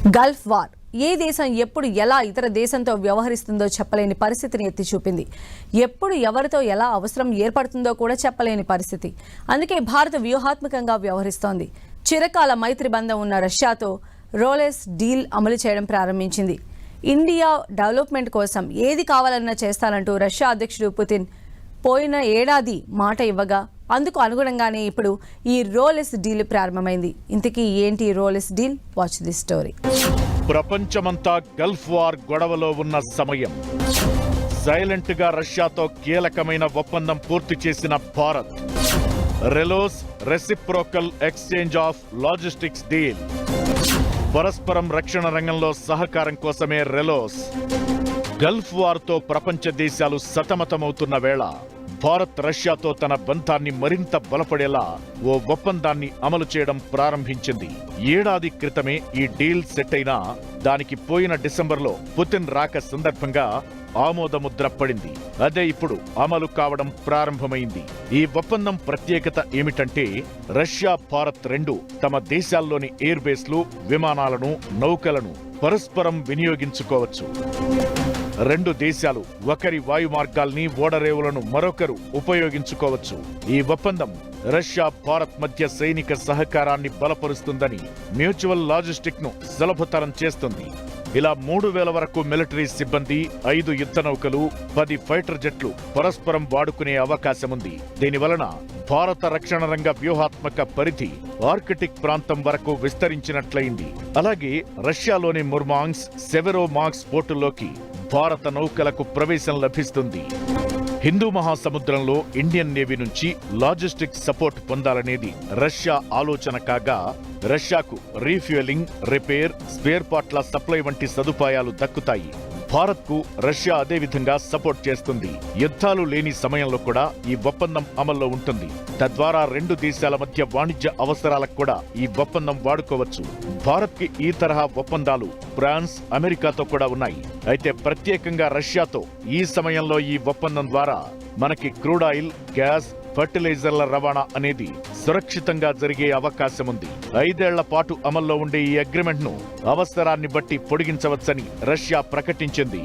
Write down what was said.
Gulf war ఏ దేశం ఎప్పుడు ఎలా ఇతర దేశంతో వ్యవహరిస్తుందో చెప్పలేని పరిస్థితిని ఎత్తి చూపింది. ఎప్పుడు ఎవరితో ఎలా అవసరం ఏర్పడుతుందో కూడా చెప్పలేని పరిస్థితి. అందుకే భారత్ వ్యూహాత్మకంగా వ్యవహరిస్తోంది. చిరకాల మైత్రి బంధం ఉన్న రష్యాతో రోలెస్ డీల్ అమలు చేయడం ప్రారంభించింది. ఇండియా డెవలప్మెంట్ కోసం ఏది కావాలన్నా చేస్తానంటూ రష్యా అధ్యక్షుడు పుతిన్ పోయిన ఏడాది మాట ఇవ్వగా అందుకు అనుగుణంగానే ఇప్పుడు ఈ రోలెస్ డీల్ ప్రారంభమైంది. ఇంతకీ ఏంటి రోలెస్ డీల్? Watch this story. ప్రపంచమంతా గల్ఫ్ వార్ గొడవలో ఉన్న సమయం సైలెంట్ గా రష్యాతో కీలకమైన ఒప్పందం పూర్తి చేసిన Bharat. రెలోస్ reciprocal exchange of logistics deal. పరస్పరం రక్షణ రంగంలో సహకారం కోసమే రెలోస్. గల్ఫ్ వార్తో ప్రపంచ దేశాలు సతమతమవుతున్న వేళ భారత్ రష్యాతో తన బంధాన్ని మరింత బలపడేలా ఓ ఒప్పందాన్ని అమలు చేయడం ప్రారంభించింది. ఏడాది క్రితమే ఈ డీల్ సెట్ అయినా దానికి పోయిన డిసెంబర్లో పుతిన్ రాక సందర్భంగా ఆమోదముద్ర పడింది. అదే ఇప్పుడు అమలు కావడం ప్రారంభమైంది. ఈ ఒప్పందం ప్రత్యేకత ఏమిటంటే రష్యా, భారత్ రెండు తమ దేశాల్లోని ఎయిర్ బేస్లు, విమానాలను, నౌకలను పరస్పరం వినియోగించుకోవచ్చు. రెండు దేశాలు ఒకరి వాయు మార్గాల్ని, ఓడరేవులను మరొకరు ఉపయోగించుకోవచ్చు. ఈ ఒప్పందం రష్యా, భారత్ మధ్య సైనిక సహకారాన్ని బలపరుస్తుందని, మ్యూచువల్ లాజిస్టిక్ ను సులభతరం చేస్తుంది. ఇలా 3000 వరకు మిలిటరీ సిబ్బంది, 5 యుద్ధ నౌకలు, 10 ఫైటర్ జెట్లు పరస్పరం వాడుకునే అవకాశముంది. దీనివలన భారత రక్షణ రంగ వ్యూహాత్మక పరిధి ఆర్కిటిక్ ప్రాంతం వరకు విస్తరించినట్లయింది. అలాగే రష్యాలోని ముర్మాంగ్స్, సెవెరోమార్క్స్ పోర్టుల్లోకి భారత నౌకలకు ప్రవేశం లభిస్తుంది. హిందూ మహాసముద్రంలో ఇండియన్ నేవీ నుంచి లాజిస్టిక్ సపోర్ట్ పొందాలనేది రష్యా ఆలోచన కాగా, రష్యాకు రీఫ్యూయలింగ్, రిపేర్, స్పేర్ పార్ట్ల సప్లై వంటి సదుపాయాలు దక్కుతాయి. భారత్కు రష్యా అదేవిధంగా సపోర్ట్ చేస్తుంది. యుద్ధాలు లేని సమయంలో కూడా ఈ ఒప్పందం అమల్లో ఉంటుంది. తద్వారా రెండు దేశాల మధ్య వాణిజ్య అవసరాలకు కూడా ఈ ఒప్పందం వాడుకోవచ్చు. భారత్కి ఈ తరహా ఒప్పందాలు ఫ్రాన్స్, అమెరికాతో కూడా ఉన్నాయి. అయితే ప్రత్యేకంగా రష్యాతో ఈ సమయంలో ఈ ఒప్పందం ద్వారా మనకి క్రూడ్ ఆయిల్, గ్యాస్, ఫర్టిలైజర్ల రవాణా అనేది సురక్షితంగా జరిగే అవకాశముంది. 5 ఏళ్ల పాటు అమల్లో ఉండే ఈ అగ్రిమెంట్ ను అవసరాన్ని బట్టి పొడిగించవచ్చని రష్యా ప్రకటించింది.